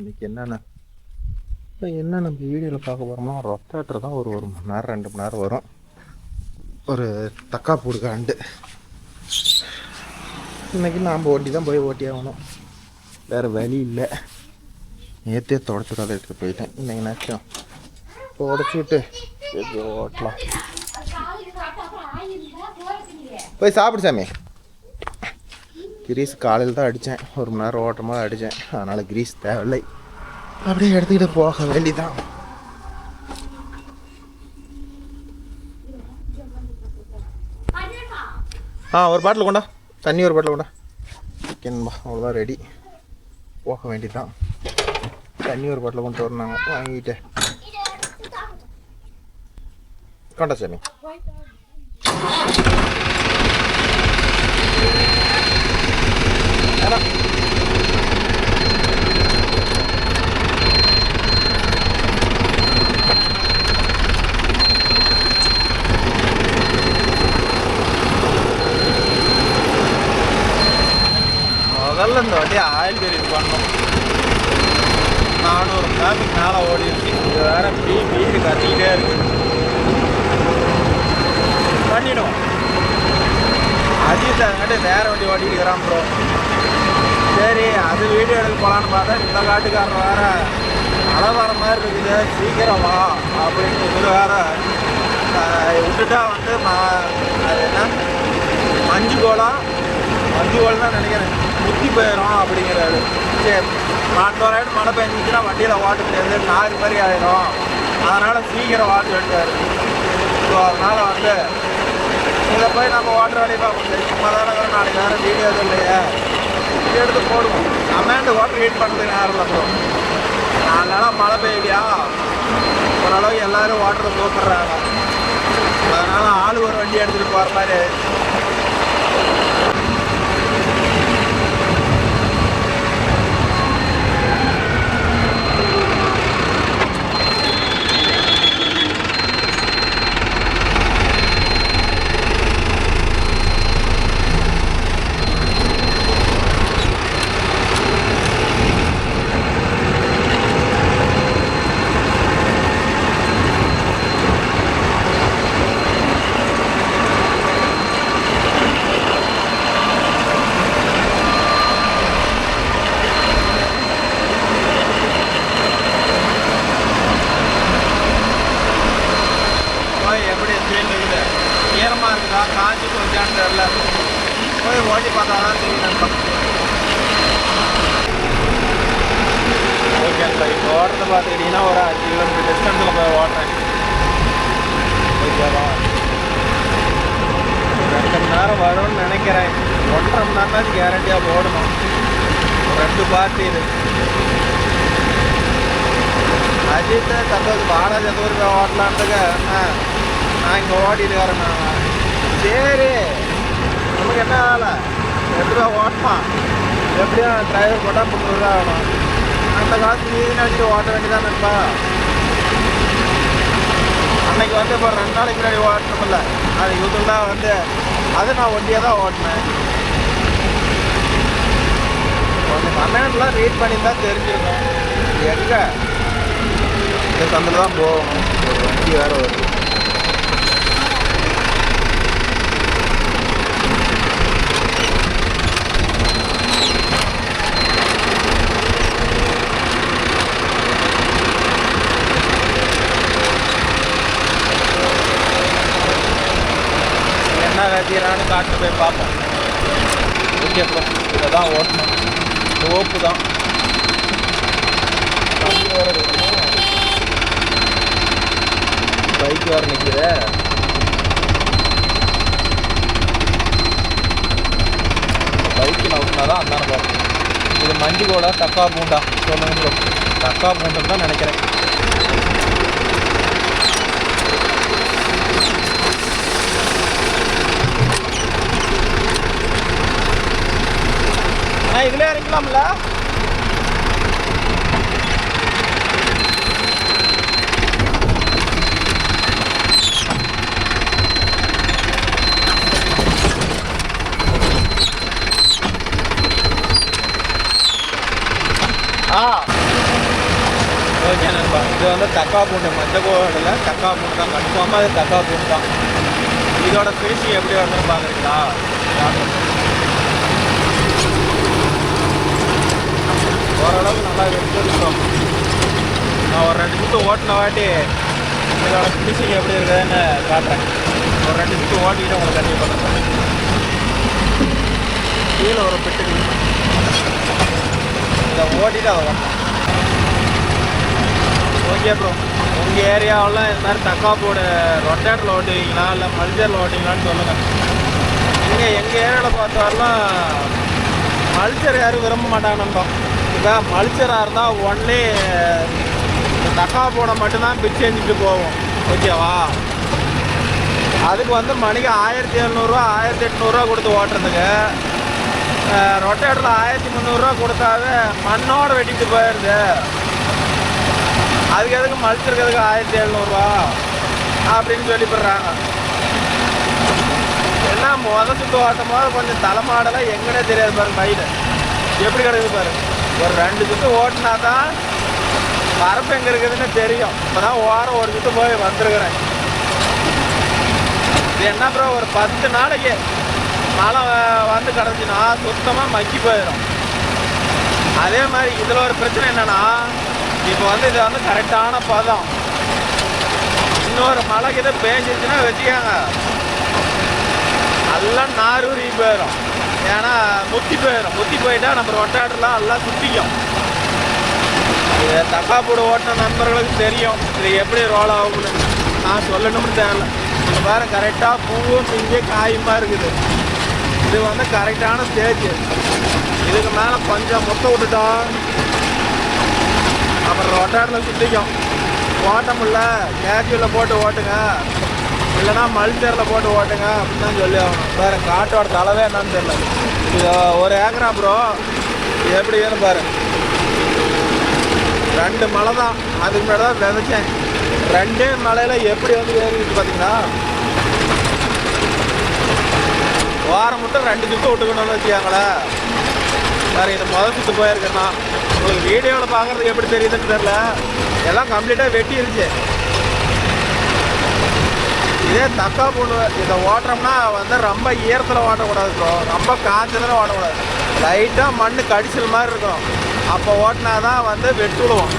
இன்றைக்கி என்ன நம்ம வீடியோவில் பார்க்க போகிறோம்னா ரொட்டாட்டர் தான் ஒரு 1 மணி நேரம் 2 மணி நேரம் வரும். ஒரு தக்காப்பூடு காண்டு இன்றைக்கி நாம் ஓட்டி தான் போய் ஓட்டி ஆகணும், வேறு வழி இல்லை. நேற்றே தொடச்சுடாத எடுத்துகிட்டு போயிட்டேன். இன்னைக்குனாச்சும் தொடச்சி விட்டு ஓட்டலாம். போய் சாப்பிடு சாமி. கிரீஸ் காலையில் தான் அடித்தேன், 1 மணி நேரம் ஓட்டமாக அடித்தேன். அதனால் கிரீஸ் தேவையில்லை, அப்படியே எடுத்துக்கிட்டு போக வேண்டிதான். ஒரு பாட்டில் கொண்டா, தண்ணி ஒரு பாட்டில் கொண்டா. சிக்கன்பா அவ்வளோதான், ரெடி, போக வேண்டிதான். தண்ணி ஒரு பாட்டில் கொண்டு வரணுங்க, வாங்கிட்டு கொண்டா சாமி. முதல்ல இந்த வண்டி ஆயில் சர்வீஸ் பண்ணணும். 400 கிலோமீட்டருக்கு மேலே ஓடிடுச்சு. இது வேறு வீடு கத்திக்கிட்டே இருக்கு. பண்ணிடும் அஜித் அதுங்காட்டி வேறு வண்டி ஓட்டிக்கிறான் ப்ரோ. சரி, அது வீடியோ எடுக்க போகலான்னு பார்த்தா இந்த காட்டுக்காரன் வேறு மழை வர மாதிரி இருக்குது, சீக்கிரம் வா அப்படின்னு இது வேறு விட்டுட்டா வந்து அது என்ன மஞ்சு கோல் தான் நினைக்கிறேன், முத்தி போயிடும் அப்படிங்கிறாரு. சரி, மாட்டோராயிட்டு மழை பெஞ்சிச்சுன்னா வண்டியில் ஓட்ட முடியாது, நாறு மாதிரி ஆகிடும், அதனால் சீக்கிரம் ஓட்ட வேண்டியாரு. ஸோ அதனால் வந்து இதை போய் நம்ம ஓட்டுற வேலையை பார்க்க முடியாது. சும்மா தானே நாளைக்கு வேறு வீடியோ எதுவும் இல்லையே, எடுத்து போடுவோம். அமௌண்ட் ஓட்டர் வெயிட் பண்ணுறதுக்கு நேரம் இல்லை ப்ரோ. 4 நாளாக மழை பெய்யலையா, ஓரளவு எல்லோரும் ஓட்டரை தூக்குறாங்க. அதனால் ஆள் ஒரு வண்டி எடுத்துகிட்டு போகிற மாதிரி. ஈரமாக இருக்குதா காஞ்சி கொஞ்சான்னு தெரியல, போய் ஓட்டி பார்த்தா தான் தெரியும். ஓகேங்களா, இப்போ ஓடுறத பார்த்துக்கிட்டிங்கன்னா ஒரு 5 கிலோமீட்டர் டிஸ்டன்ஸில் போய் ஓடுறேன். ஓகேவா, 2 மணி நேரம் வரும்னு நினைக்கிறேன். 1.5 மணி நேரம் கேரண்டியாக ஓடணும். 2 பார்ட்டி இது. அஜித் தற்போது பாலாஜி எதுவும் போய் ஓட்டலான்ட்டுங்க நான் இங்கே ஓட்டிட்டு வரேன். சரி, நமக்கு என்ன வேலை, எப்படியா ஓட்டலாம், எப்படியும் டிரைவர் போட்டால் 300 ரூபா ஆகணும். அந்த காசு நீதி நினச்சிட்டு ஓட்ட வேண்டியதான் நண்பா. அன்னைக்கு வந்து இப்போ 2 நாளைக்கு முன்னாடி ஓட்டணுமில்ல, அது இதுலாம் வந்து அது நான் ஒண்டியாக தான் ஓட்டினேன். கொஞ்சம் கமெண்ட்லாம் ரீட் பண்ணி தான் தெரிஞ்சிருக்கோம். எங்கே இந்த சந்தில் தான் போகணும், ஒரு வண்டி வேறு வருது. என்ன வேதியரானு காட்டு போய் பார்ப்போம். ஓகே ப்ரோ, இதை தான் ஓட்டணும். ஓப்பு தான் பைக் வேறு நிற்கிது. பைக்கு நவுட்டினா தான் அந்தான பார்ப்போம். இது மஞ்சு கூட தக்கா பூண்டா சொல்லுங்க ப்ரோ. தக்கா பூண்டுன்னு தான் நினைக்கிறேன். இதுல இறங்கலாம்ல. Ah. ஓகே நண்பா, இது வந்து தக்கா பூண்டு, மஞ்சள் கோடில் தக்கா பூண்டு தான், கன்ஃபார்மாக அது தக்கா பூண்டு தான். இதோட ஃபினிஷிங் எப்படி வருதுன்னு பார்க்குறீங்களா? ஓரளவுக்கு நல்லா வெடிச்சிருக்கோம். நான் ஒரு 2 சுற்று ஓட்டின வாட்டி இதோட ஃபினிஷிங் எப்படி இருக்குதுன்னு காட்டுறேன். ஒரு 2 சுற்று ஓட்டிக்கிட்டு உங்களுக்கு கண்டிப்பாக பண்ணுறேன். கீழே ஒரு பெட்டு இதை ஓட்டிட்டு அதை ஓட்டணும். ஓகே ப்ரோ, உங்கள் ஏரியாவில் இந்த மாதிரி தக்கா போடு ரொட்டேட்டரில் ஓட்டுவீங்களா இல்லை மல்ச்சரில் ஓட்டுவீங்களான்னு சொல்லுங்கள். இங்கே எங்கள் ஏரியாவில் பார்த்து வரலாம் மல்ச்சர் யாரும் விரும்ப மாட்டாங்க நண்பா. இப்போ மல்ச்சராக இருந்தால் ஒன்லி தக்கா போட மட்டும்தான் பிச்சு செஞ்சுட்டு போவோம். ஓகேவா? அதுக்கு வந்து மணிக்கு 1700 1800 கொடுத்து ஓட்டுறதுக்கு, ரொட்டேட்டரில் 1300 கொடுத்தாவே மண்ணோடு வெட்டிட்டு போயிடுது. அதுக்கு எதுக்கு மல்ச்சருக்கு 1700 அப்படின்னு சொல்லி போடுறாங்க. ஏன்னா சுற்று ஓட்டும் போது கொஞ்சம் தலைமாடலாம் எங்கன்னே தெரியாது பாருங்க. மைடு எப்படி கிடக்குது பாருங்க. ஒரு 2 சுற்று ஓட்டினா தான் பரப்பு எங்கே இருக்குதுன்னு தெரியும். இப்போ தான் ஓரம் ஒரு சுற்று போய் வந்துருக்குறேன். இது என்ன ப்ரோ, ஒரு 10 நாளைக்கு மழை வந்து கிடந்துச்சுன்னா சுத்தமாக மக்கி போயிடும். அதே மாதிரி இதில் ஒரு பிரச்சனை என்னென்னா, இப்போ வந்து இது வந்து கரெக்டான பதம். இன்னொரு மழைக்கு இதை பேஞ்சிருச்சுன்னா வச்சுக்காங்க, எல்லாம் நாரூறி போயிடும். ஏன்னா முத்தி போயிடும். முத்தி போயிட்டா நம்ம ரொட்டாட்டெலாம் எல்லாம் சுற்றிக்கும். இது தக்கா போடு ஓட்டின நண்பர்களுக்கு தெரியும் இது எப்படி ரோல் ஆகும்னு. நான் சொல்லணும்னு தேவையில்ல. இது பாருங்க, கரெக்டாக பூவும் இங்கே காயுமா இருக்குது. இது வந்து கரெக்டான ஸ்டேஜ். இதுக்கு மேலே கொஞ்சம் முட்டை விட்டுட்டோம், அப்புறம் ரொட்டாட்டில் சுற்றிக்கும். ஓட்ட முடியல கேஜுவலில் போட்டு ஓட்டுங்க, இல்லைனா மல்ச்சரில் போட்டு ஓட்டுங்க அப்படின்னு தான் சொல்லி ஆகணும். வேறு காட்டோட தலைவே என்னன்னு தெரியல. இது 1 ஏக்கரா ப்ரோ. இது எப்படி வேணும் பாரு. 2 மலை தான், அதுக்கு முன்னாடி தான் விதைச்சேன். 2 மலையில் எப்படி வந்து ஏறிடுச்சு பார்த்தீங்கன்னா, வாரம் மட்டும் 2 சுற்று விட்டுக்கணும்னு வச்சுக்காங்களேன். வேறு இது சுற்று போயிருக்கேன்னா உங்களுக்கு வீடியோவில் பார்க்குறதுக்கு எப்படி தெரியுதுன்னு தெரில. எல்லாம் கம்ப்ளீட்டாக வெட்டிருச்சு. இதே தக்கா பூண்டு இதை ஓட்டுறோம்னா வந்து ரொம்ப ஈரத்தில் ஓட்டக்கூடாது ப்ரோ, ரொம்ப காய்ச்சதில் ஓட்டக்கூடாது. லைட்டாக மண் கடிச்சிற மாதிரி இருக்கும். அப்போ ஓட்டினா தான் வந்து வெட்டுடுவோம்.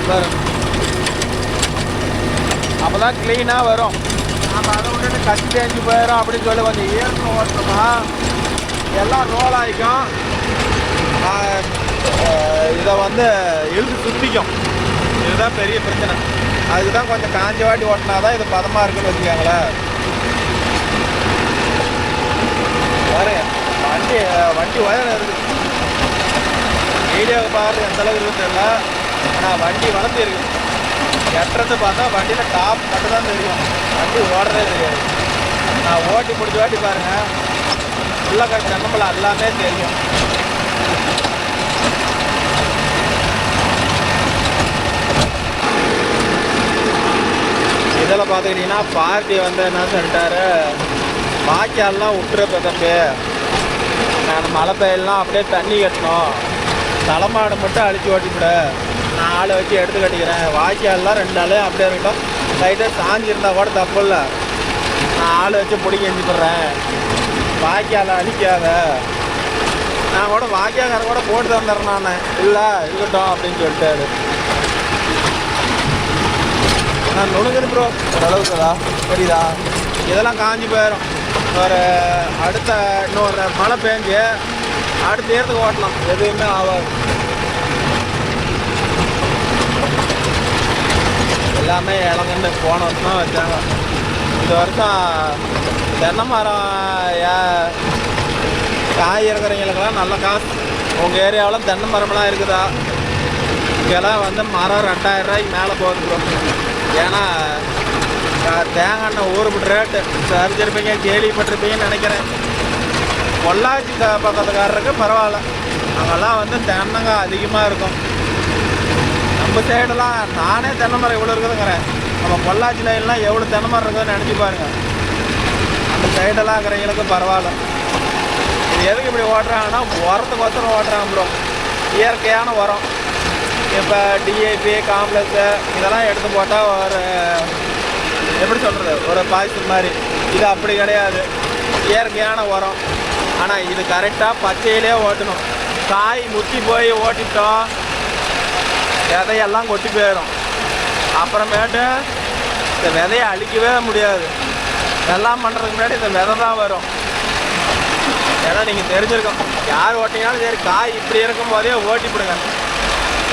அப்போ தான் க்ளீனாக வரும். நம்ம அதை விட்டுட்டு கட்டி தேஞ்சு போயிடும் அப்படின்னு சொல்லி கொஞ்சம் ஈரத்தில் ஓட்டணுமா எல்லாம் ரோல் ஆகிக்கும். இதை வந்து இழுத்து சுற்றிக்கும். இதுதான் பெரிய பிரச்சனை. அதுக்கு தான் கொஞ்சம் காஞ்ச வாட்டி ஓட்டினா தான் இது பதமாக இருக்குன்னு வச்சுக்காங்களேன். பாருங்க, வண்டி உயரம் இருக்குது. வீடியோவை பார்த்து எந்த அளவுக்கு இருக்குன்னு தெரியல, ஆனால் வண்டி வளர்ந்து இருக்குது. எட்டுறது பார்த்தா வண்டியில் டாப் மட்டும் தான் தெரியும், வண்டி ஓடுறதே தெரியாது. நான் ஓட்டி முடிச்ச வாட்டி பாருங்கள், ஃபுல்லாக தென்னம்பழம் எல்லாமே தெரியும். இதில் பார்த்துக்கிட்டிங்கன்னா பார்ட்டி வந்து என்ன சொல்லிட்டாரு, வாய்க்கால்லாம் விட்டுருப்ப தம்பி, நான் மழை பெய்யலாம் அப்படியே தண்ணி கட்டணும், தலைமாடு மட்டும் அழிச்சு ஓட்டிவிட, நான் ஆளை வச்சு எடுத்து கட்டிக்கிறேன். வாய்க்கால்லாம் 2 நாள் அப்படியே இருக்கட்டும், லைட்டாக சாஞ்சிருந்தா கூட தப்பு இல்லை, நான் ஆளை வச்சு பிடிக்க எஞ்சிப்படுறேன், வாய்க்காலை அழிக்காத, நான் கூட வாய்க்காக்கார கூட போட்டு தந்துடுறேன் நான், இல்லை இருக்கட்டும் அப்படின்னு சொல்லிட்டாரு. நான் நுணுங்குது ப்ரோ ஓரளவுக்குதா சரிதா. இதெல்லாம் காஞ்சி போயிடும். ஒரு அடுத்த இன்னொரு மழை பெஞ்சு அடுத்த ஏறதுக்கு ஓட்டலாம், எதுவுமே ஆகாது. எல்லாமே இளங்கண்டு போன வருஷம் தான் வச்சாங்க. இந்த வருஷம் தென்னை மரம் காய் இருக்கிறவங்களுக்கெல்லாம் நல்ல காசு. உங்கள் ஏரியாவில் தென்னை மரம்லாம் இருக்குதா? இங்கெல்லாம் வந்து மரம் 2000 ரூபாய்க்கு மேலே போகுது ப்ரோ. ஏன்னா தேங்காய் எண்ணெய் ஊறுபட்டு ரேட்டு சரிஞ்சிருப்பீங்க, கேள்விப்பட்டிருப்பீங்கன்னு நினைக்கிறேன். பொள்ளாச்சி பக்கத்துக்காரருக்கு பரவாயில்ல, அங்கெல்லாம் வந்து தென்னங்காய் அதிகமாக இருக்கும். நம்ம சைடெல்லாம் நானே தென்னை மரம் இவ்வளோ இருக்குதுங்கிறேன், நம்ம பொள்ளாச்சி லைன்லாம் எவ்வளோ தென்னை மரம் இருக்குதுன்னு நினச்சி பாருங்கள். அந்த சைடெல்லாம் இருக்கிறவங்களுக்கு பரவாயில்ல. இது எதுக்கு இப்படி ஓட்டுறாங்கன்னா உரத்துக்கு ஓட்டுறாங்க ப்ரோ, இயற்கையான உரம். இப்போ டிஏபி காம்ப்ளெக்ஸு இதெல்லாம் எடுத்து போட்டால் ஒரு எப்படி சொல்கிறது ஒரு பாய்ச்சல் மாதிரி. இது அப்படி கிடையாது, இயற்கையான உரம். ஆனால் இது கரெக்டாக பச்சையிலே ஓட்டணும். காய் முத்தி போய் ஓட்டிட்டோம் விதையெல்லாம் கொட்டி போயிடும். அப்புறமேட்டு இந்த விதையை அழிக்கவே முடியாது. எல்லாம் பண்ணுறதுக்கு முன்னாடி இந்த விதை தான் வரும். ஏன்னா நீங்கள் தெரிஞ்சிருக்கோம், யார் ஓட்டினாலும் சரி காய் இப்படி இருக்கும் போதே ஓட்டிப்பிடுங்க.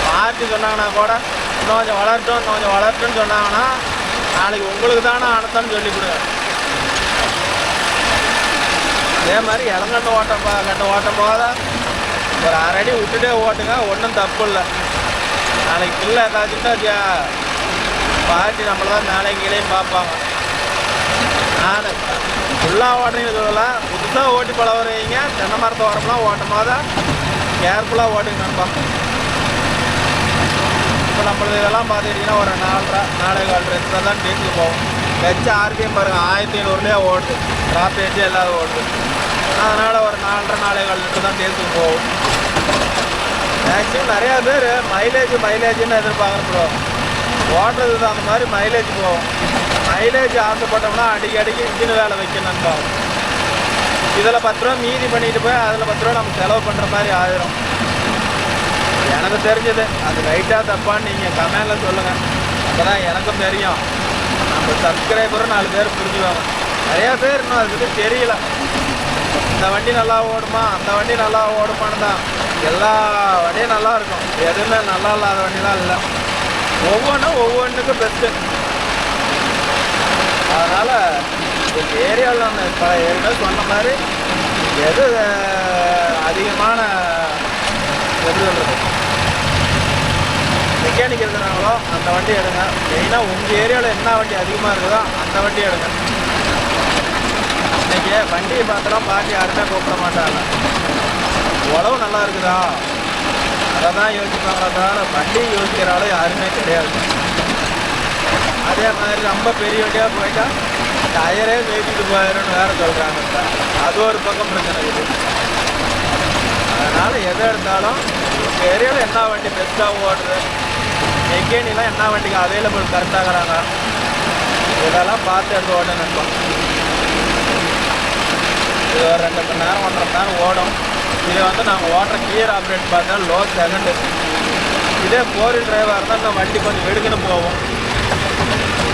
மாற்றி சொன்னாங்கன்னா கூட இன்னும் கொஞ்சம் வளரட்டும் இன்னும் கொஞ்சம் வளரட்டும்னு சொன்னாங்கன்னா நாளைக்கு உங்களுக்கு தானே அனுத்தம்னு சொல்லிவிடுங்க. அதே மாதிரி இளங்கண்டு கண்டு ஓட்டும் போது ஒரு அரை அடி விட்டுட்டே ஓட்டுங்க, ஒன்றும் தப்பு இல்லை. நாளைக்கு பிள்ளை ஏதாச்சுட்டா பாட்டி நம்மள தான் மேலே கீழேயும் பார்ப்பாங்க. நான் ஃபுல்லாக ஓட்டுறீங்கன்னு சொல்லலாம், புதுசாக ஓட்டி பழகுறீங்க தென்னை மரத்தை ஓரம்லாம் ஓட்டும் போது கேர்ஃபுல்லாக ஓட்டுங்க நண்பா. இப்போ நம்மளது இதெல்லாம் பார்த்துக்கிட்டிங்கன்னா ஒரு 4.5 லிட்டர் தான் டீசல் போகும். வச்சு ஆர்பிஎம் பாருங்கள் 1500லேயே ஓடுது, டிராப்பேஜ் இல்லாத ஓடுது. அதனால் ஒரு 4.5 லிட்டர் தான் டீசல் போகும். மேக்ஸிமம் நிறையா பேர் மைலேஜ்னு எதிர்பார்க்குறோம் ப்ரோ. ஓட்டுறது தான் அந்த மாதிரி மைலேஜ் போகும். மைலேஜ் ஆசைப்பட்டோம்னா அடிக்கடிக்கு இன்ஜின் வேலை வைக்கணும்னு. இதில் 10 ரூபா மீதி பண்ணிட்டு போய் அதில் 10 ரூபா நம்ம செலவு பண்ணுற மாதிரி ஆயிரும். எனக்கு தெரிஞ்சது அது ரைட்டாக தப்பான்னு நீங்கள் கமெண்டில் சொல்லுங்கள். அப்போ தான் எனக்கும் தெரியும், நம்ம சப்ஸ்கிரைபரும் 4 பேர் புரிஞ்சுவாங்க. நிறையா பேர் இன்னும் அதுக்கு தெரியல. இந்த வண்டி நல்லா ஓடுமா அந்த வண்டி நல்லா ஓடுமான்னு தான். எல்லா வண்டியும் நல்லா இருக்கும், எதுவுமே நல்லா இல்லாத வண்டிலாம் இல்லை. ஒவ்வொன்றுக்கும் பெஸ்ட்டு. அதனால் இந்த ஏரியாவில் நான் இப்போ ஏற்கனவே சொன்ன மாதிரி எது அதிகமான எப்படி சொல்கிறது மெக்கானிக் இருக்கிறாங்களோ அந்த வண்டி எடுங்க. மெயினாக உங்கள் ஏரியாவில் என்ன வண்டி அதிகமாக இருக்குதோ அந்த வண்டி எடுங்க. இன்றைக்கி வண்டியை பார்த்துலாம் பாட்டி யாருமே கூப்பிட மாட்டாங்க. உழவு நல்லா இருக்குதா அதை தான் யோசிப்பாங்களா தவிர வண்டி யோசிக்கிறாலும் யாருமே கிடையாது. அதே மாதிரி ரொம்ப பெரிய வண்டியாக போயிட்டா டயரே மேய்ச்சிட்டு போயிடும்னு வேறு சொல்கிறாங்க. அது ஒரு பக்கம் பிரச்சனை இருக்குது. அதனால் எதை எடுத்தாலும் உங்கள் ஏரியாவில் என்ன வண்டி பெஸ்ட்டாக ஓடுது, மெக்கானிலாம் என்ன வண்டிக்கு அவைலபிள் கரெக்டாகிறாங்க, இதெல்லாம் பார்த்து எடுத்து ஓட்ட நினைப்போம். இது ஒரு 2 மணி நேரம் 1.5 மணி நேரம் ஓடும். இது நாங்கள் ஓட்டுற கியர் ஆப்ரேட் பார்த்தா லோ செகண்டு. இதே 4 வீல் டிரைவாக இருந்தால் இந்த வண்டி கொஞ்சம் வெடுக்குன்னு போகும்.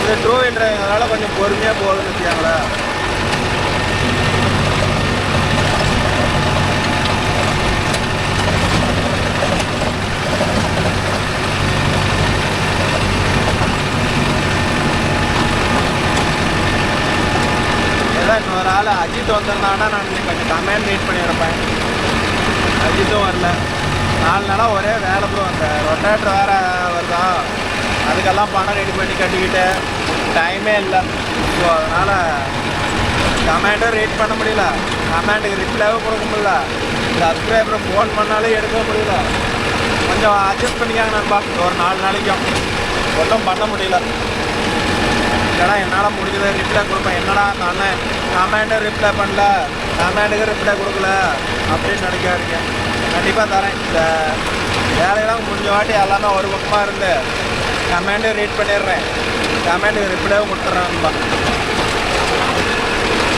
இது 2 வீல் டிரைவர்னால கொஞ்சம் பொறுமையாக போகுதுன்னு வச்சுக்காங்களேன். இன்னொரு ஆள் அஜித் வந்திருந்தாங்கன்னா நான் கொஞ்சம் கமெண்ட் ரீட் பண்ணியிருப்பேன். அஜித்தும் வரல. 4 நாளாக ஒரே வேலை ப்ரோ. அந்த ரொட்டேட்டர் வேறு வருதா, அதுக்கெல்லாம் பணம் ரெடி பண்ணி கட்டிக்கிட்டு டைமே இல்லை. ஸோ அதனால் கமெண்ட்டும் ரீட் பண்ண முடியல, கமெண்ட்டுக்கு ரிப்ளைவும் கொடுக்க முடியல, சப்ஸ்கிரைபரை ஃபோன் பண்ணாலும் எடுக்க முடியல. கொஞ்சம் அட்ஜஸ்ட் பண்ணிக்காங்க நண்பா. ஒரு 4 நாளைக்கும் ஒன்றும் பண்ண முடியல. இல்லைனா என்னால் முடிஞ்சதை ரிப்ளை கொடுப்பேன். என்னடா அந்த அண்ணன் கமெண்ட்டு ரிப்ளை பண்ணல, கமெண்ட்டுக்கு ரிப்ளை கொடுக்கல அப்படின்னு நினைக்காதீங்க. கண்டிப்பாக தரேன். இந்த வேலையெல்லாம் முடிஞ்ச வாட்டி எல்லாமே ஒரு பக்கமாக இருந்து கமெண்ட்டு ரீட் பண்ணிடுறேன், கமெண்ட்டுக்கு ரிப்ளைவும் கொடுத்துட்றேன்ப்பா.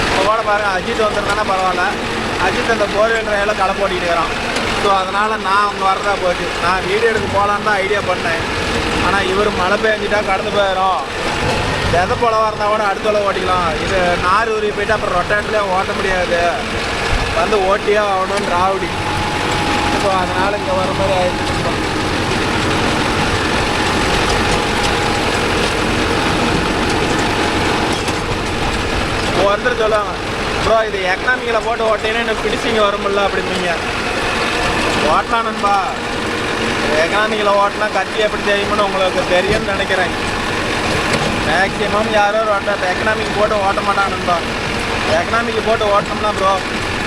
இப்போ கூட பாருங்கள் அஜித் வந்துருந்தானா பரவாயில்ல, அஜித் அந்த 4 வீல் டிரைவில் களை போட்டிக்கிட்டு இருக்கிறான். ஸோ அதனால் நான் அவங்க வரதா போச்சு. நான் வீடியோ எடுக்க போகலான்னு தான் ஐடியா பண்ணேன். ஆனால் இவர் மழை பெஞ்சிட்டா கடந்து போயிடும். எதை போலவாக இருந்தால் கூட அடுத்த அளவு ஓட்டிக்கலாம். இது நார் உருவி போய்ட்டு அப்புறம் ரொட்டேட்லேயே ஓட்ட முடியாது, வந்து ஓட்டியே ஆகணும்னு ராவடி. ஸோ அதனால் இங்கே வர மாதிரி ஆயிடுச்சு. ஒருத்தர் சொல்லுவாங்க ப்ரோ இது எக்கனாமிக்கில் போட்டு ஓட்டினா எனக்கு ஃபினிஷிங் வரும்ல அப்படிம்பீங்க. ஓட்டலானும்பா. எக்கனாமிக்கில் ஓட்டினா கத்தி எப்படி தெரியும்னு உங்களுக்கு தெரியும்னு நினைக்கிறேன். மேக்ஸிமம் யாரும் எக்கனாமிக் போட்டு ஓட்ட மாட்டாங்கன்பா. எக்கனாமிக்கு போட்டு ஓட்டணும்னா ப்ரோ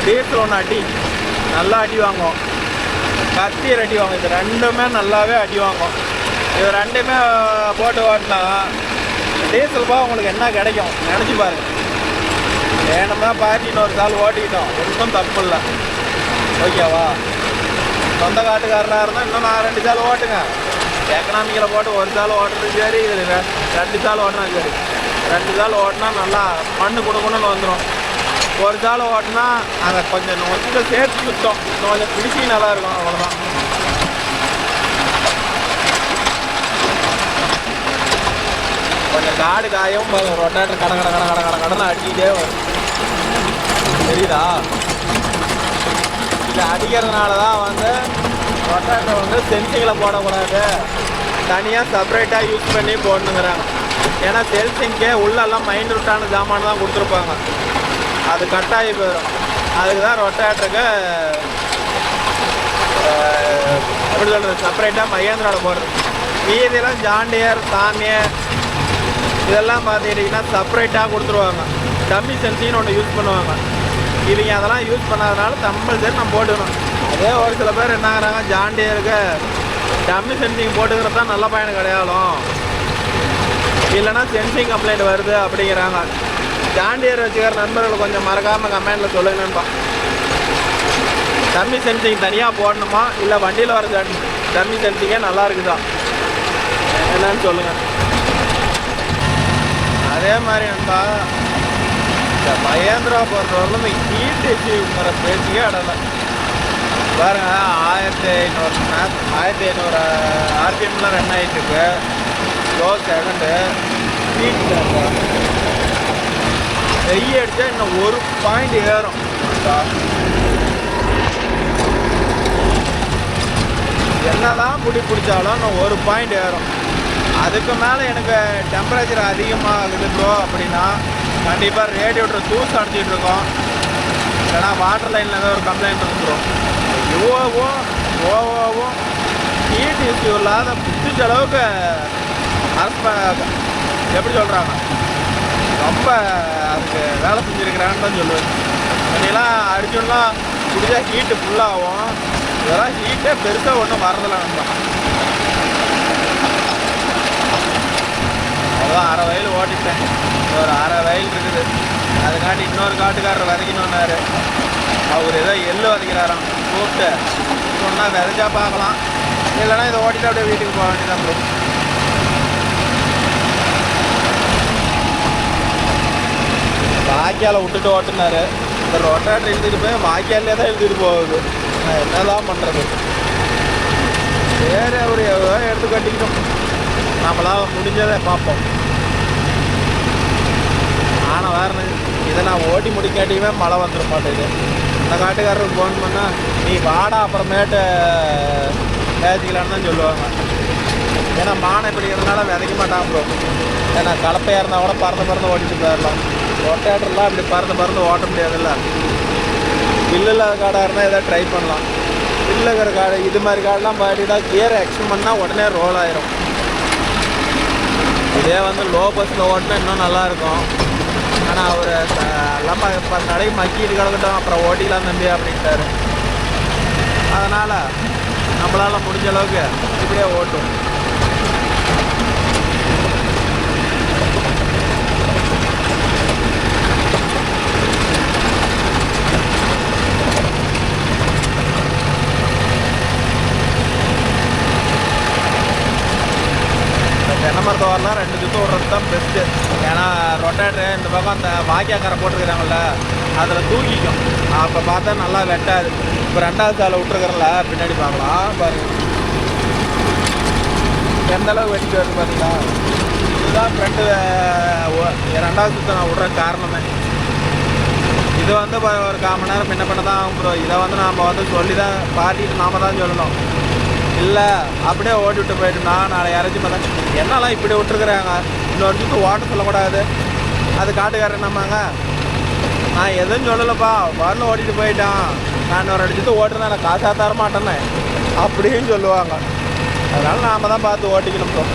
டீசல் ஒன்று அடி நல்லா அடி வாங்கும், கத்தியர் அடி வாங்கும். இது ரெண்டுமே நல்லாவே அடி வாங்கும். இது ரெண்டுமே போட்டு ஓட்டினா டீசல் போக உங்களுக்கு என்ன கிடைக்கும் நினச்சி பாருங்கள். வேணும்னா பார்ட்டி இன்னொரு சால் ஓட்டிக்கிட்டோம், ஒன்றும் தப்பு இல்லை. ஓகேவா? சொந்த காட்டுக்காரராக இருந்தால் இன்னும் 4-2 சால் ஓட்டுங்க. எக்கனாமிக்கில் போட்டு ஒரு சால் ஓட்டுறது சரி, இது 2 சால் ஓட்டினா சரி. 2 சால் ஓட்டினா நல்லா மண்ணு கொடுக்கணும்னு வந்துடும். ஒரு சால் ஓட்டினா அதை கொஞ்சம் சேர்த்து சுத்தம், கொஞ்சம் பிடிச்சி நல்லாயிருக்கும், அவ்வளோதான். கொஞ்சம் காடு காயும் ரொட்டாட்டர் கடனை அடிக்கிட்டே வரும். தெரியுதா? இது அடிக்கிறதுனால தான் வந்து ரொட்டாட்டர் வந்து சென்சிங்கில் போடக்கூடாது, தனியாக செப்பரேட்டாக யூஸ் பண்ணி போடணுங்கிறாங்க. ஏன்னா சென்சிங்கே உள்ளெல்லாம் மைன்யூட்டான ஜாமான் தான் கொடுத்துருப்பாங்க, அது கட்டாகி போயிடும். அதுக்கு தான் ரொட்டாட்டருக்கு எப்படி சொல்கிறது, செப்பரேட்டாக மகேந்திராவில் போடுறது. மீதியெல்லாம் ஜாண்டியர், சாமியர் இதெல்லாம் பார்த்துக்கிட்டிங்கன்னா செப்பரேட்டாக கொடுத்துருவாங்க. டம்மி சென்சிங்னு ஒன்று யூஸ் பண்ணுவாங்க. இவங்க அதெல்லாம் யூஸ் பண்ணாதனால கம்பல்சரி நம்ம போட்டுக்கணும். அதே ஒரு சில பேர் என்னங்கிறாங்க, ஜாண்டியருக்கு டம்மி சென்சிங் போட்டுக்கிறது தான் நல்ல பயன் கிடையாலும், இல்லைனா சென்சிங் கம்ப்ளைண்ட் வருது அப்படிங்கிறாங்க. ஜாண்டியர் வச்சுக்கிற நண்பர்கள் கொஞ்சம் மறக்காமல் கமெண்டில் சொல்லுங்கப்பா. டம்மி சென்சிங் தனியாக போடணுமா, இல்லை வண்டியில் வர டம்மி சென்சிங்கே நல்லா இருக்குதா என்னன்னு சொல்லுங்கள். அதே மாதிரி நண்பா, இந்த மகேந்திரா பொறுத்தவரையிலும் இந்த ஹீட் இஷ்யூங்கிற பேச்சுக்கே இடலை. பாருங்க, 1500 ஆர்பிஎம்லாம் ரன் ஆகிட்டுருக்கு. ஸ்லோ செகண்டு ஹீட் வெய்ய அடித்தா இன்னும் 1 பாயிண்ட் ஏறும். என்னதான் பிடிச்சாலும் இன்னும் 1 பாயிண்ட் ஏறும். அதுக்கு மேலே எனக்கு டெம்பரேச்சர் அதிகமாகுது ப்ரோ அப்படின்னா கண்டிப்பாக ரேடியேட்டர் தூசு அடிச்சிட்ருக்கோம், இல்லைனா வாட்டர் லைனில் ஏதோ ஒரு கம்ப்ளைண்ட் இருந்துடும். ஓவோவும் ஹீட் இஷ்யூ இல்லாத புதிச்ச அளவுக்கு எப்படி சொல்கிறாங்க, ரொம்ப அதுக்கு வேலை செஞ்சுருக்கிறான்னு தான் சொல்லுவேன். இதெல்லாம் அடிச்சோன்னா பிடிச்சா ஹீட்டு ஃபுல்லாகும். இதெல்லாம் ஹீட்டே பெருசாக ஒன்றும் வரதில்லை. நம்ம அவ்வளோதான் 1/2 வயல் ஓட்டிட்டேன். ஒரு 1/2 வயல் இருக்குது. அதுக்காண்டி இன்னொரு காட்டுக்காரர் விதைக்கணுன்னாரு. அவர் ஏதோ எள்ளு விதைக்கிறாராம். கூப்பிட்டு சொன்னால் விதைச்சா பார்க்கலாம், இல்லைனா இதை ஓட்டிட்டு அப்படியே வீட்டுக்கு போக வேண்டியதான் ப்ரோ. வாய்க்காலை விட்டுட்டு ஓட்டுனாரு. இந்த ரொட்டாட்டர் எழுதிட்டு போய் வாய்க்காலே தான் எழுதிட்டு போகுது. நான் என்னதான் பண்ணுறது? வேறு அவர் எவ்வளோ எடுத்து கட்டிக்கணும், நம்மளால் முடிஞ்சதை பார்ப்போம். ஆனால் வேறு இதை நான் ஓட்டி முடிக்காட்டியுமே மழை வந்துட மாட்டேங்குது. இந்த காட்டுக்காரருக்கு ஃபோன் பண்ணால் நீ வாடா அப்புறமேட்டு பேசிக்கலான்னு தான் சொல்லுவாங்க. ஏன்னா மானை பிடிக்கிறதுனால விதைக்க மாட்டான் ப்ரோ. ஏன்னா கலப்பையாக இருந்தால் கூட பறந்து ஓட்டிட்டு போயிடலாம். ரொட்டேட்டர்லாம் இப்படி பறந்து ஓட்ட முடியாதுல்ல. பில்லு இல்லாத காடாக இருந்தால் எதாவது ட்ரை பண்ணலாம். பில்லு இருக்கிற காடு இது மாதிரி காடெலாம் பாட்டிட்டா கியரை எக்ஸ்டன் பண்ணால் உடனே ரோல் ஆயிரும். இதே வந்து லோ பஸ்ஸில் ஓட்டினா இன்னும் நல்லாயிருக்கும். ஆனால் அவர் எல்லாம் 10 நாளைக்கு மக்கிட்டு கிடக்கட்டும், அப்புறம் ஓட்டிக்கலாம் தம்பி அப்படின்ட்டாரு. அதனால் நம்மளால் முடிஞ்ச அளவுக்கு இப்படியே ஓட்டும். தென்னை மரத்தை வரலாம் 2 சுற்று விட்றது தான் பெஸ்ட்டு. ஏன்னா ரொட்டேட்டரு இந்த பக்கம் அந்த வாய்க்காக்கரை போட்டிருக்கிறாங்கல்ல, அதில் தூக்கிக்கும். அப்போ பார்த்தா நல்லா வெட்டாது. இப்போ 2வது சாலை விட்டுருக்குறல பின்னாடி பார்க்கலாம். பாருங்கள் எந்தளவு வெட்டிட்டு வருது பார்த்தீங்களா. இதுதான் ஃப்ரெண்டு 2வது சுற்று நான் விட்ற காரணமே. இது வந்து ஒரு 1/4 மணி நேரம் முன்ன பண்ண தான் ஆகும் ப்ரோ. இதை வந்து நாம் வந்து சொல்லி தான் பாட்டிட்டு நாம் தான் சொல்லணும். இல்லை அப்படியே ஓட்டி விட்டு போயிட்டோம்னா நாளை யாராச்சும் பார்த்தா என்னெல்லாம் இப்படி விட்டுருக்குறாங்க, இன்னொரு சுற்று ஓட்ட சொல்லக்கூடாது. அது காட்டுக்காரர் நம்மாங்க, நான் எதுவும் சொல்லலைப்பா, வரல ஓட்டிகிட்டு போயிட்டான், நான் இன்னொரு அடிச்சுட்டு ஓட்டுனா நான் காசாக தர மாட்டேன்னு அப்படின்னு சொல்லுவாங்க. அதனால் நாம் தான் பார்த்து ஓட்டிக்கணும் ப்ரோ.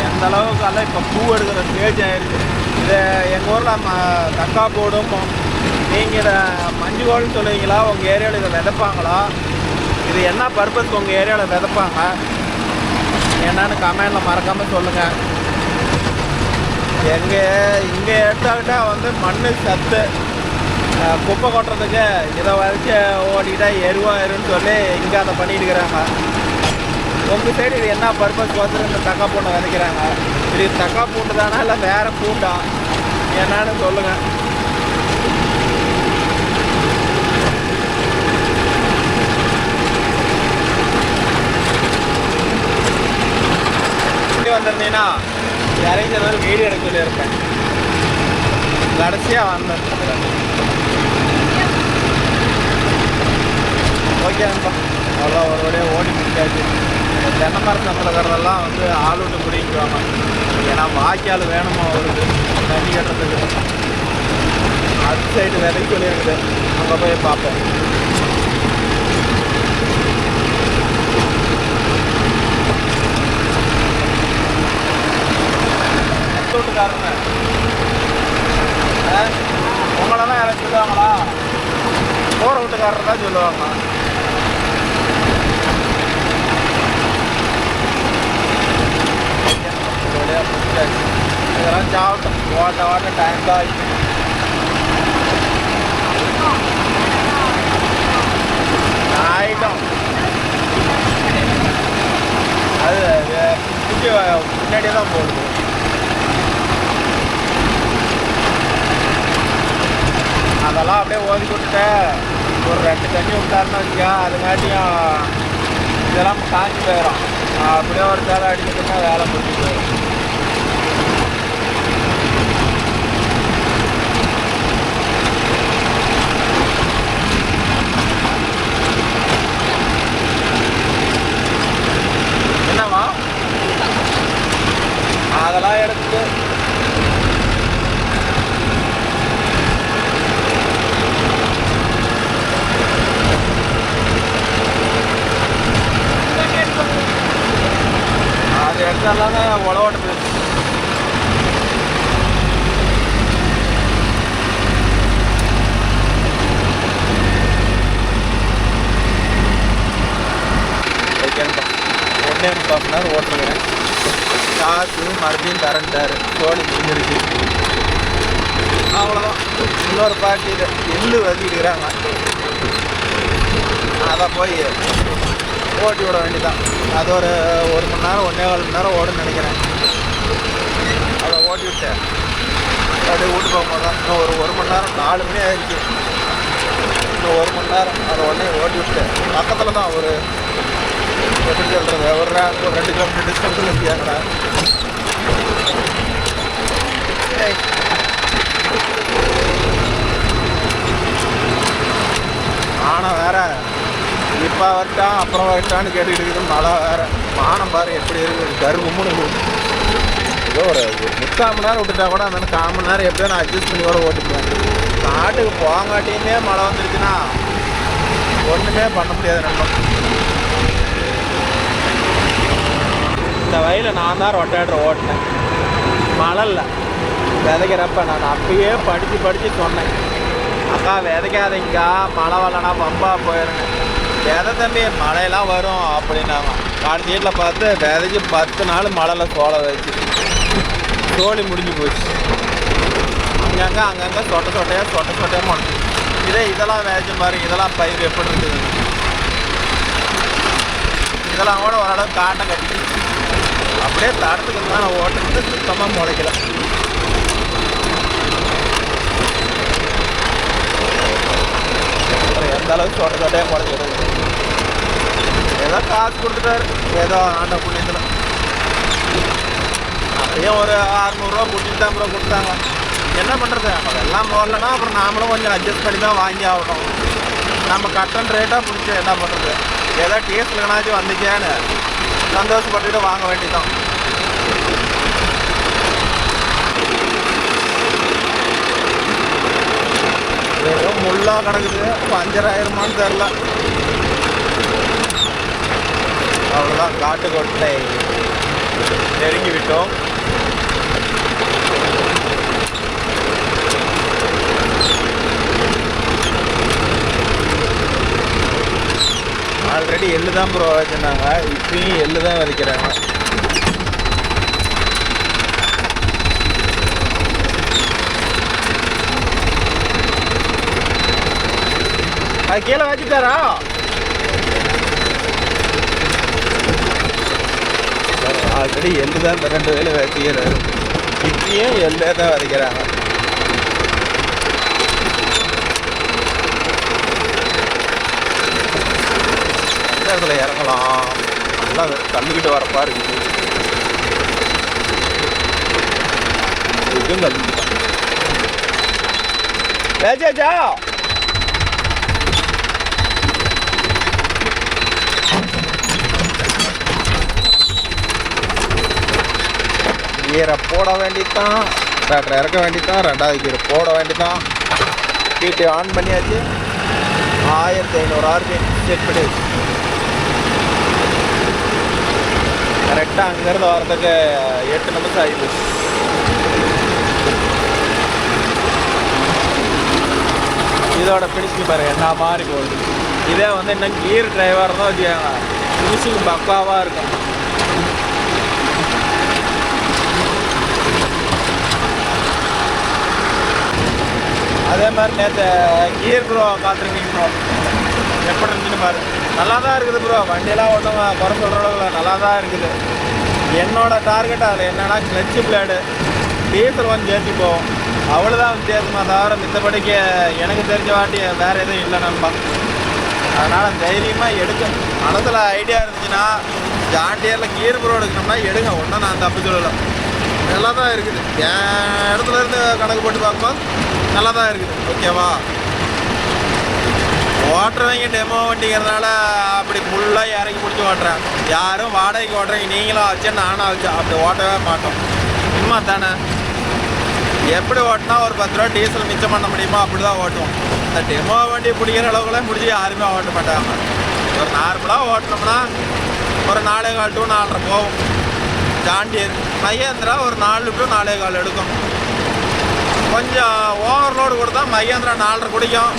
எந்த அளவுக்கு எல்லாம் இப்போ பூ எடுக்கிற ஸ்டேஜ் ஆயிடுச்சு. இது எங்கள் ஊரில் தக்கா போடும். நீங்கள் இதை மஞ்சுகோல்னு சொல்லுவீங்களா, உங்கள் ஏரியாவில் இதை விதைப்பாங்களா, இது என்ன பர்பஸ் உங்கள் ஏரியாவில் விதைப்பாங்க என்னன்னு கமெண்டில் மறக்காமல் சொல்லுங்கள். இங்கே எடுத்தாக்கிட்டா வந்து மண் சத்து குப்பை கொட்டுறதுக்கு இதை வச்சு ஓடிக்கிட்டா எருவாயிருன்னு சொல்லி இங்கே அதை பண்ணிட்டு இருக்கிறாங்க. உங்கள் சைடு இது என்ன பர்பஸ் வந்து இந்த தக்கா பூண்டை விதைக்கிறாங்க? இது தக்கா பூண்டு தானா இல்லை வேறு பூண்டா என்னன்னு சொல்லுங்கள். வந்திருந்தீங்கன்னா இறங்கினது வீடியோ எடுக்க சொல்லியிருப்பேன். கடைசியாக வந்தேன். ஓகே நண்பா, அவ்வளோ ஒரு வழியாக ஓடி முடிச்சாச்சு. தென்னை மரத்தில் இருக்கிறதெல்லாம் வந்து ஆள் விட்டு பிடிக்குவாங்க. ஏன்னா வாய்க்கால் வேணுமா அவருக்கு தண்ணி கட்டுறதுக்கு. அது சைடு விதைக்க சொல்லியிருக்குது, அங்கே போய் பார்ப்போம். வீட்டுக்காரங்க உங்களெல்லாம் யாரும் சொல்லுவாங்களா? போகிற வீட்டுக்காரர் தான் சொல்லுவாங்க. இதெல்லாம் சாப்பிட்டோம். ஓட்ட டைம் தான் ஆகிட்டோம். அது முன்னாடியே தான் போடுது. அதெல்லாம் அப்படியே ஓதி விட்டுட்டேன். ஒரு 2 தண்ணி விட்டாருன்னு வச்சுக்கா, அதுங்காட்டியும் இதெல்லாம் காஞ்சி போயிடும். அப்படியே ஒரு சேலை அடிச்சுட்டுனா வேலை முடிஞ்சு போயிடும். என்னவா அதெல்லாம் எடுத்து அது எடுத்தாலும் உழவோட்டு போயிடுச்சு. ஓகேப்பா, 1.5 மணி நேரம் ஓட்டுருக்கிறேன். காசு மறுபடியும் தரண்டாரு. தோழி முடிஞ்சிருச்சு. அவ்வளோதான். இன்னொரு பாட்டியில் எள்ளு வதிக்கிறாங்க. அதை போய் ஓட்டி விட வேண்டியதான். அது ஒரு 1 மணி நேரம் 1.25 மணி நேரம் ஓடுன்னு நினைக்கிறேன். அதை ஓட்டி விட்டேன். அப்படியே வீட்டு போகும்போது தான் இன்னும் ஒரு 1 மணி நேரம் 4 மணி ஆயிடுச்சு. இன்னும் 1 மணி நேரம் அதை உடனே ஓட்டி விட்டேன். பக்கத்தில் தான் ஒரு எப்படி சொல்கிறது, ஒரு 2 கிலோமீட்டர் டிஸ்டன்ஸில் இருக்கியாங்கடா. ஆனால் வேற இப்போ வரட்டான் அப்புறம் வரட்டான்னு கேட்டுக்கிட்டு இருக்குது. மழை வேறு. வானம் பாரு எப்படி இருக்குது, கரும்புன்னு. ஏதோ ஒரு 3/4 மணி நேரம் விட்டுட்டா கூட அந்த 1/4 மணி நேரம் எப்படியோ நான் அட்ஜஸ்ட் பண்ணி கூட ஓட்டிக்குவேன். காட்டுக்கு போங்காட்டியுமே மழை வந்துருச்சுன்னா ஒன்றுமே பண்ண முடியாது. நம்ம இந்த வயலில் நான் தான் ரொட்டேட்டர் ஓட்டினேன். மழை இல்லை. விதைக்கிறப்ப நான் அப்பயே படித்து சொன்னேன், அக்கா விதைக்காதீங்கக்கா, மழை வரலன்னா பம்பா போயிடுங்க. விதை தம்பி மழையெல்லாம் வரும் அப்படின்னாங்க. கடைசியில் பார்த்து விதைக்கு 10 நாள் மழையில் சோளை வச்சு சோழி முடிஞ்சு போச்சு. அங்கங்கே சொட்டையாக முடிச்சு. இதெல்லாம் வேச்சு மாதிரி இதெல்லாம் பயிர் எப்படி இருக்குது. இதெல்லாம் கூட ஓரளவு காட்டை கட்டி அப்படியே தடத்துக்கு தான் நான் ஓட்டுறது சுத்தமாக முளைக்கல. எந்த அளவுக்கு சொட்டையாக முளைச்சிடுது. ஏதோ காசு கொடுத்துட்டாரு, ஏதோ ஆண்ட புண்ணியத்தில். அப்படியே ஒரு 600 ரூபா கொடுத்துட்டு தான் அப்புறம் கொடுத்தாங்க. என்ன பண்ணுறது, அதெல்லாம் போடலன்னா அப்புறம் நாமளும் கொஞ்சம் அட்ஜஸ்ட் பண்ணி தான் வாங்கி ஆகணும். நம்ம கட்டன் ரேட்டாக பிடிச்சி என்ன பண்ணுறது, ஏதோ டேஸ்ட்லனாச்சும் வந்துச்சேன்னு சந்தோஷப்பட்டுட்டு வாங்க வேண்டியதான். ஏதோ முள்ளாக கிடக்குது, பஞ்சர் ஆயிருமான்னு தெரில. அவ்வளோதான், காட்டுக்கோட்டை நெருங்கி விட்டோம். ஆல்ரெடி எள்ளு தான் ப்ரோ வச்சுருந்தாங்க, இப்பயும் எள்ளு தான் விதைக்கிறாங்க. அது கீழே வச்சுட்டாரா? ஆல்ரெடி எள்ளு தான் இந்த 2 வேலை வச்சுக்கிறாரு. இப்பயும் எள்ளே தான் விதைக்கிறாங்க. இடத்துல இறங்கலாம். நல்லா கல்லுக்கிட்டு வரப்பா இருக்குது. இதுவும் கல்லுக்கிட்டு ஏஜா கீரை போட வேண்டித்தான், டிராக்டர் இறக்க வேண்டித்தான், 2வது கீரை போட வேண்டித்தான். ஹீட்டு ஆன் பண்ணியாச்சு. 1500 RPM செட் பண்ணி கரெக்டாக அங்கேருந்து வரதுக்கு 8 நிமிஷம் ஆகிடுச்சு. இதோட ஃபினிஷிங் பாருங்கள் என்ன மாதிரி போகுது. இதே வந்து இன்னும் கீர் டிரைவர் தான் வச்சுக்காங்க, ஃபினிஷிங் பக்காவாக இருக்கும். அதே மாதிரி நேற்று கீர் ப்ரோ பார்த்துருக்கீங்க ப்ரோ, எப்படி இருந்துச்சுன்னு பாரு. நல்லா தான் இருக்குது ப்ரோ, வண்டியெல்லாம் ஒன்றும் குறை சொல்கிற அளவுக்கு நல்லா தான் இருக்குது. என்னோட டார்கெட் அதில் என்னென்னா கிளச்சு பிளேடு, டீசல் கொஞ்சம் ஏற்றி போகும், அவ்வளோதான் வித்தியாசமாக தவிர மித்தபடிக்கு எனக்கு தெரிஞ்ச வாட்டி வேறு எதுவும் இல்லை நண்பா. அதனால் தைரியமாக எடுக்க மனசில் ஐடியா இருந்துச்சுன்னா ஜாண்டியரில் கீர் ப்ரோ எடுக்கணும்னா எடுங்க, ஒன்றும் நான் தப்பு சொல்லலை. நல்லா தான் இருக்குது, என் இடத்துலேருந்து கணக்கு போட்டு பார்க்கும்போது நல்லா தான் இருக்குது. ஓகேவா? ஓட்டுறவங்க டெமோ வண்டிங்கிறதுனால அப்படி ஃபுல்லாக இறங்கி பிடிச்சி ஓட்டுறேன். யாரும் வாடகைக்கு ஓட்டுறீங்க, நீங்களும் ஆச்சு நானும் ஆச்சு, அப்படி ஓட்டவே மாட்டோம். சும்மா தானே, எப்படி ஓட்டினா ஒரு 10 ரூபா டீசல் மிச்சம் பண்ண முடியுமோ அப்படி தான் ஓட்டுவோம். இந்த டெமோ வண்டி பிடிக்கிற அளவுக்குலாம் பிடிச்சி யாருமே ஓட்ட மாட்டாங்க. ஒரு நார்மலாக ஓட்டினோம்னா ஒரு 4.25 to 4.5 போகும். ஜாண்டியர் மகேந்திரா ஒரு 4 to 4.25 எடுக்கும். கொஞ்சம் ஓவர்லோடு கொடுத்தா மகேந்திரா 4.5 குடிக்கும்,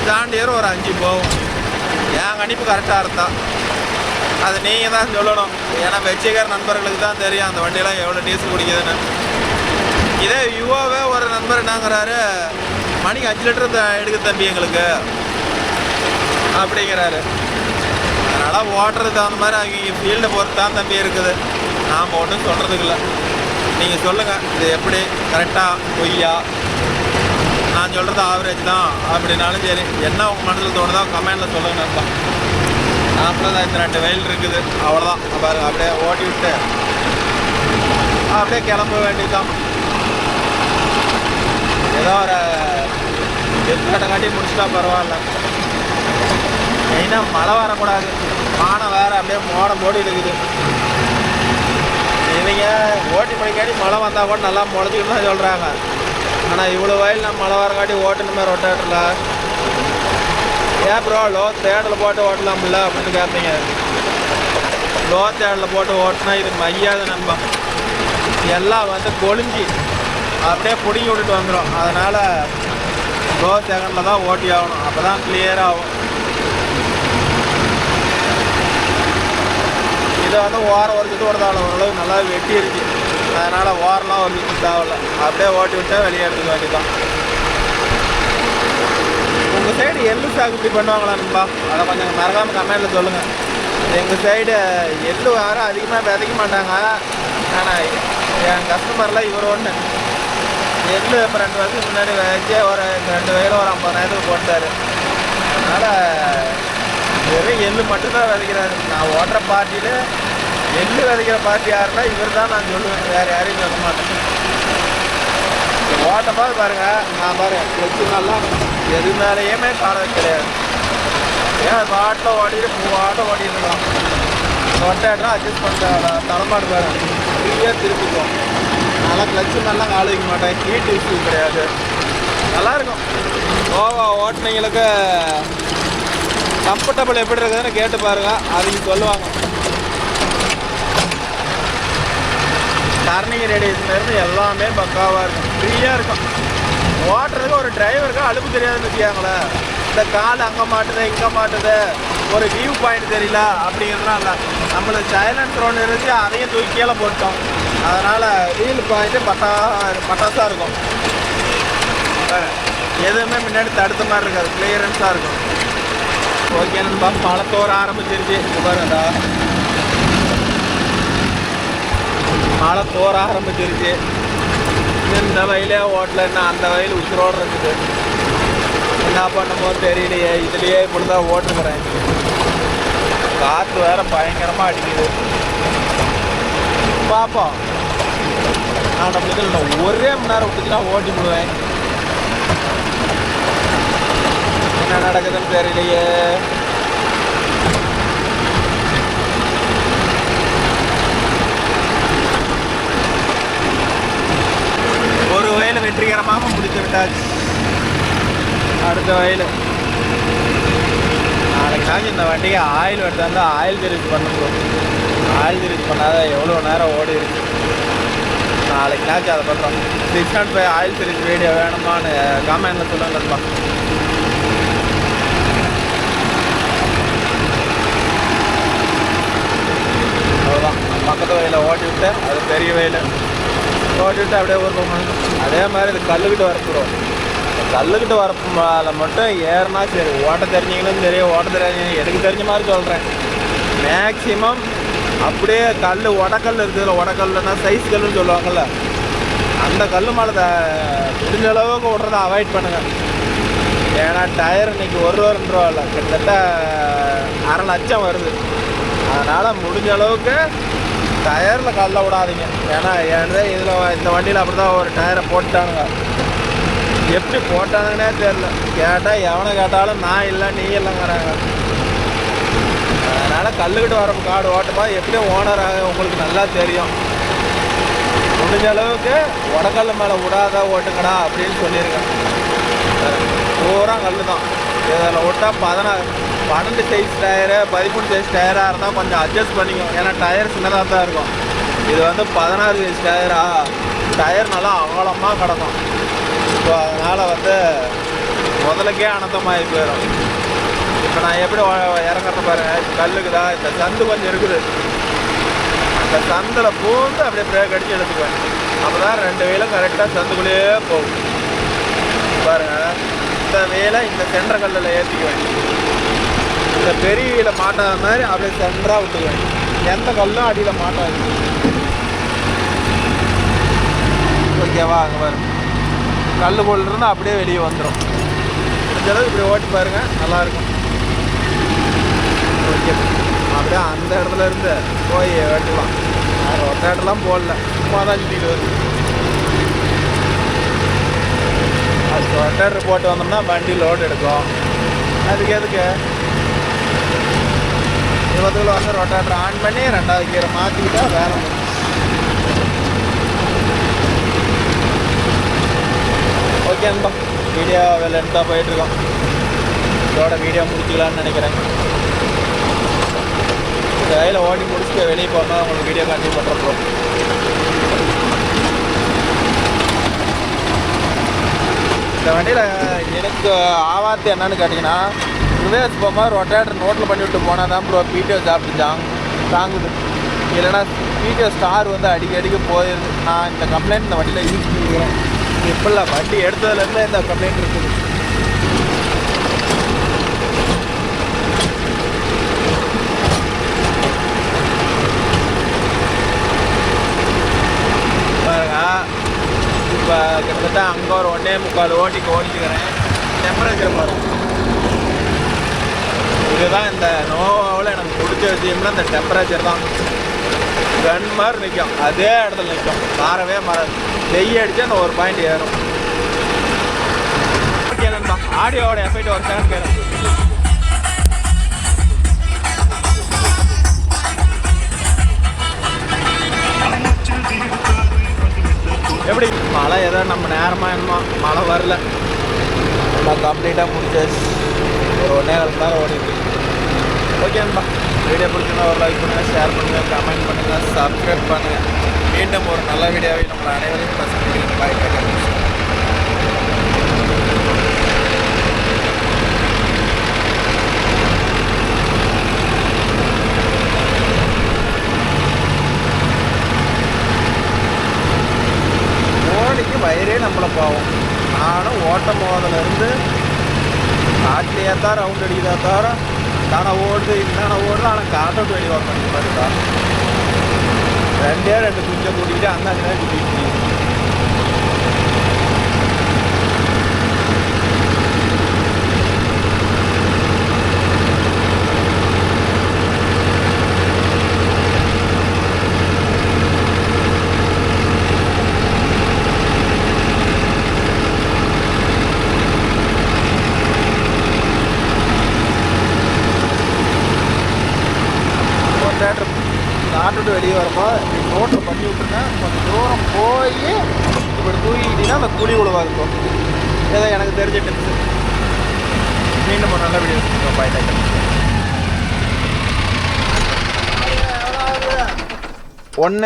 ஜாண்டியர் ஒரு 5 போகும். என் கணிப்பு கரெக்டாக இருந்தா அது நீங்கள் தான் சொல்லணும். ஏன்னா வச்சுக்கிற நண்பர்களுக்கு தான் தெரியும் அந்த வண்டியெல்லாம் எவ்வளோ டீசல் குடிக்குதுன்னு. இதே யுவாவே ஒரு நண்பர் என்னங்கிறாரு, மணிக்கு 5 லிட்டர் எடுக்க தம்பி எங்களுக்கு அப்படிங்கிறாரு. அதனால் ஓட்டுறதுக்கு தகுந்த மாதிரி அவங்க ஃபீல்டை பொறுத்து தான் தம்பி இருக்குது. நாம் ஒன்றும் சொல்கிறதுக்கு இல்லை. நீங்கள் சொல்லுங்கள் இது எப்படி கரெக்டாக பொய்யா. நான் சொல்கிறது ஆவரேஜ் தான் அப்படின்னாலும் சரி, என்ன உங்கள் மனசில் தோணுதோ கமெண்டில் சொல்லுங்கள் நண்பா. நாற்பது தான் 2 வயல் இருக்குது, அவ்வளோதான். பாருங்க அப்படியே ஓட்டி விட்டு அப்படியே கிளம்ப வேண்டியதுதான். ஏதோ ஒரு எதுக்கட்டை காட்டி முடிச்சுட்டா பரவாயில்ல. மெயினாக மழை வரக்கூடாது, வானம் வேறு அப்படியே மோடம் போடி இருக்குது. இவங்க ஓட்டி முடிக்காட்டி மழை வந்தால் கூட நல்லா முளைச்சிக்கிட்டு தான் சொல்கிறாங்க. ஆனால் இவ்வளோ வயல் நம்ம மழை வரங்காட்டி ஓட்டணுமே ரொட்டேட்டரில். ஏன் ப்ரோ லோ தேடலில் போட்டு ஓட்டலாம்ல அப்படின்னு கேட்பீங்க. லோ தேடலில் போட்டு ஓட்டினா இது மையாது நண்பா, எல்லாம் வந்து கொழிஞ்சி அப்படியே பிடிங்கி விட்டுட்டு வந்துடும். அதனால் லோ செகண்டில் தான் ஓட்டி ஆகணும், அப்போ தான் கிளியராக ஆகும். இதை வந்து ஓரம் ஒரு சுட்டு ஓடுதாவில் ஓரளவுக்கு நல்லா வெட்டிருச்சு. அதனால் ஓரெலாம் ஒரு சுட்டு தேவையில்ல, அப்படியே ஓட்டி விட்டால் வெளியே எடுத்துக்க வேண்டியதான். உங்கள் சைடு எள்ளு சாகுபடி பண்ணுவாங்களா நண்பா? அதை கொஞ்சம் மறக்காமல் கமெண்டில் சொல்லுங்கள். எங்கள் சைடு எள்ளு யாரும் அதிகமாக விதைக்க மாட்டாங்க. ஆனால் என் கஸ்டமரில் இவர் ஒன்று எள்ளு இப்போ 2 வருஷத்துக்கு முன்னாடி வச்சு ஒரு 2 வயலில் ஒரு 50,000 போட்டார். அதனால் வெறும் எள்ளு மட்டும்தான் விதைக்கிறாரு. நான் ஓட்டுற பார்ட்டியில் எள்ளு விதைக்கிற பார்ட்டி யாருன்னா இவர் தான் நான் சொல்லுவேன், வேறு யாரையும் சொல்ல மாட்டேன். ஓட்ட பார்த்து பாருங்கள், நான் பாருங்கள் கிளச்சு நல்லா எது மேலேயுமே காரணம் கிடையாது. ஏன் பாட்டில் ஓடிட்டு பூவாட்டம் ஓடிட்டுருக்கலாம். ரொட்டேட்டராக அட்ஜஸ்ட் பண்ணுற தலைமாடு பாருங்க ஃப்ரீயாக திருப்பிக்கும். நல்லா கிளச்சு நல்லா கால் வைக்க மாட்டேன், ஹீட் இஷ்யூ கிடையாது, நல்லாயிருக்கும். ஓவா ஓட்டுனவங்களுக்கு கம்ஃபர்டபுள் எப்படி இருக்குதுன்னு கேட்டு பாருங்கள், அதுக்கு சொல்லுவாங்க. டர்னிங் ரேடியேஷன்லேருந்து எல்லாமே பக்காவாக இருக்கும், ஃப்ரீயாக இருக்கும். ஓட்டுறதுக்கு ஒரு டிரைவருக்கு அலுப்பு தெரியாதுன்னு வச்சுக்காங்களேன். இந்த கால் அங்கே மாட்டுது இங்கே மாட்டுது, ஒரு வியூ பாயிண்ட் தெரியல அப்படிங்கிறதுலாம் இல்லை. நம்மளுக்கு சைலன்ஸ் ஒன்று இருந்துச்சு, அதையும் தூக்கி கீழே போட்டோம். அதனால் வீல் பாயிண்ட்டு பட்டாசாக இருக்கும். எதுவுமே முன்னாடி தடுத்த மாதிரி இருக்காது, கிளியரன்ஸாக இருக்கும். ஓகே நண்பா, மழை தோற ஆரம்பிச்சிருச்சு. பாருங்கடா, மழை தோற ஆரம்பிச்சிருச்சு. இந்த வயலே ஓட்டலைன்னா அந்த வயல் உசுரோடு இருக்குது. என்ன பண்ணும்போது தெரியலையே. இதுலேயே இப்படிதான் ஓட்டுக்கிறேன். காற்று வேற பயங்கரமாக அடிக்குது. பார்ப்போம். நான் நம்மளுக்கு ஒரே மணி நேரம் விட்டுச்சுன்னா ஓட்டி விடுவேன். என்ன நடக்குதுன்னு தெரியலையே. ஒரு வயல் வெற்றிகரமாக முடித்து விட்டாச்சு. அடுத்த வயல் நாளைக்கு இந்த வண்டிக்கு ஆயில் எடுத்து வந்து ஆயில் சர்வீஸ் பண்ணணும். ஆயில் சர்வீஸ் பண்ணாத எவ்வளோ நேரம் ஓடி இருக்கு. நாளைக்கு அதை பண்ணுறோம். 605 ஆயில் சர்வீஸ் வீடியோ வேணுமான்னு கமெண்ட்டில் சொல்லுங்கப்பா. அவ்வளோதான். பக்கத்து வயலில் ஓட்டி விட்டு, அது பெரிய வயல் ஓட்டி விட்டு அப்படியே ஊருக்கோம். அதே மாதிரி இது கல்லுக்கிட்டு வரக்கூடும். கல்லுக்கிட்டு வரப்போ மட்டும் ஏறினா சரி. ஓட்ட தெரிஞ்சிங்கன்னு சரி, ஓட்ட தெரியாங்க எனக்கு தெரிஞ்ச மாதிரி சொல்கிறேன். மேக்ஸிமம் அப்படியே கல் உடக்கல் இருக்குதுல்ல, உடக்கல்னா சைஸ் கல்லுன்னு சொல்லுவாங்கள்ல, அந்த கல் மேலே முடிஞ்ச அளவுக்கு விட்றதை அவாய்ட் பண்ணுங்கள். ஏன்னா டயர் இன்றைக்கி 1 ரூபா 2 ரூபா இல்லை, கிட்டத்தட்ட 1/2 லட்சம் வருது. அதனால் முடிஞ்ச அளவுக்கு டயரில் கல்லை விடாதீங்க. ஏன்னா இதில் இந்த வண்டியில் அப்படி தான் ஒரு டயரை போட்டுட்டானுங்க. எப்படி போட்டானுங்கன்னே தெரில. கேட்டால் எவனை கேட்டாலும் நான் இல்லை நீ இல்லைங்கிறாங்க. அதனால் கல்லுக்கிட்டு வர காடு ஓட்டுமா எப்படியும் ஓனராக உங்களுக்கு நல்லா தெரியும். முடிஞ்ச அளவுக்கு உடக்கல் மேலே விடாத ஓட்டுங்கடா அப்படின்னு சொல்லியிருக்கேன். பூரா கல் தான். இதில் விட்டால் 12 சைஸ் டயரு 13 சைஸ் டயராக இருந்தால் கொஞ்சம் அட்ஜஸ்ட் பண்ணிக்கும். ஏன்னா டயர் சின்னதாக தான் இருக்கும். இது வந்து 16 சைஸ் டயரா, டயர் நல்லா அகலமாக கிடக்கும். ஸோ அதனால் வந்து முதலுக்கே அனந்தமாகி போயிடும். இப்போ நான் எப்படி இறங்குறத பாருங்கள். கல்லுக்கு தான் இந்த சந்து கொஞ்சம் இருக்குது. அந்த சந்தில் பூந்து அப்படியே பிரேக் அடித்து எடுத்துக்குவேன். அப்போ தான் 2 வீலும் கரெக்டாக சந்துக்குள்ளேயே போகும். பாருங்கள், இந்த வீலை இந்த சென்டர் கல்லில் ஏற்றிக்குவேன். இந்த பெரிய வீலை மாட்டாத மாதிரி அப்படியே சென்டராக விட்டுக்குவேன். எந்த கல்லும் அடியில் மாட்டாது. ஓகேவா? அங்கே பாருங்க, கல் போலிருந்து அப்படியே வெளியே வந்துடும். முடிஞ்சளவு இப்படி ஓட்டி பாருங்கள், நல்லாயிருக்கும். ஓகே, அப்படியே அந்த இடத்துல இருந்து போய் வெட்டலாம். ரொட்டேட்டெல்லாம் போடல, சும்மா தான் சுற்றிட்டு வருது. அது ரொட்டேட்டர் போட்டு வந்தோம்னா வண்டி லோடு எடுக்கும். அதுக்கு எதுக்கு 20 கிலோ வந்து ரொட்டேட்டர் ஆன் பண்ணி 2வது கீரை மாற்றிக்கிட்டா வேலை முடியும். ஓகே நண்பா, வீடியோ லென்த்தாக போயிட்டுருக்கோம். இதோட வீடியோ முடிச்சிக்கலான்னு நினைக்கிறேன். இந்த வயலில் ஓடி முடிச்சுட்டு வெளியே போனால் உங்களுக்கு வீடியோ கண்டினியூ பண்ணுறோம். இந்த வண்டியில் எனக்கு ஆவாத்து என்னன்னு கேட்டிங்கன்னா, ரிவேர்ஸ் போகும்போது ரொட்டேட்டர் நோட்டில் பண்ணிவிட்டு போனால் தான் ப்ரோ பிடிஓ சாப்பிட்டு தாங்குது. இல்லைன்னா பிடிஓ ஸ்டார் வந்து அடிக்கடிக்கு போயிடுது. நான் இந்த கம்ப்ளைண்ட் இந்த வண்டியில் யூஸ் பண்ணிக்கிறேன். இப்போல்லாம் வண்டி எடுத்ததுலேருந்து இந்த கம்ப்ளைண்ட் இருக்குது. பாருங்க, இப்போ கிட்டத்தட்ட அங்கே ஒரு 1.25 ஓடிச்சுக்கிறேன். டெம்பரேச்சர் பாருங்க. இதுதான் இந்த நோவாவில் எனக்கு பிடிச்ச விஷயம்னா இந்த டெம்பரேச்சர் தான். கன் மாதிரி நிற்கும், அதே இடத்துல நிற்கும், மாறவே மாறாது. நெய் அடித்து அந்த ஒரு பாயிண்ட் ஏறும். ஓகே நண்பா, ஆடியோவோட எஃபெக்ட் ஒரு செகண்ட் கேட்கும். எப்படி மழை ஏதோ நம்ம நேரமாக என்னமோ மழை வரல, நம்ம கம்ப்ளீட்டாக முடிச்சாச்சு. ஒரு 1.5 மணி நேரம் ஓடிட்டு. ஓகே நண்பா, வீடியோ பிடிச்சிருந்தா ஒரு லைக் பண்ணுங்கள், ஷேர் பண்ணுங்கள், கமெண்ட் பண்ணுங்கள், சப்ஸ்கிரைப் பண்ணுங்கள். மீண்டும் ஒரு நல்ல வீடியோவை நம்மளை அனைவரையும் சந்திக்கிறேன். பாய். வயிறே நம்மளை பாவம். நானும் ஓட்டம் போவதிலேருந்து காட்டிலேயே தான் ரவுண்ட் அடிக்கிறதா தவிர தானே ஓடுது இந்தானே ஓடுது. ஆனால் காட்டோட்டு வெளியே வர மாட்டேங்குது. ரெண்டே ரெண்டு குஞ்சை கூட்டிக்கிட்டு அந்த அங்கே கூட்டிகிட்டு தேட்டர் காட்டுட்டு வெளியே வரப்போ ரோட்டில் பண்ணி விட்டுருங்க. கொஞ்சம் தூரம் போய் இப்படி தூக்கிக்கிட்டீங்கன்னா அந்த குழி உழுவா இருக்கும். ஏதோ எனக்கு தெரிஞ்ச டிப்ஸு. மீண்டும் ஒரு நல்ல வீடியோ. பாய் டைட்டர் 1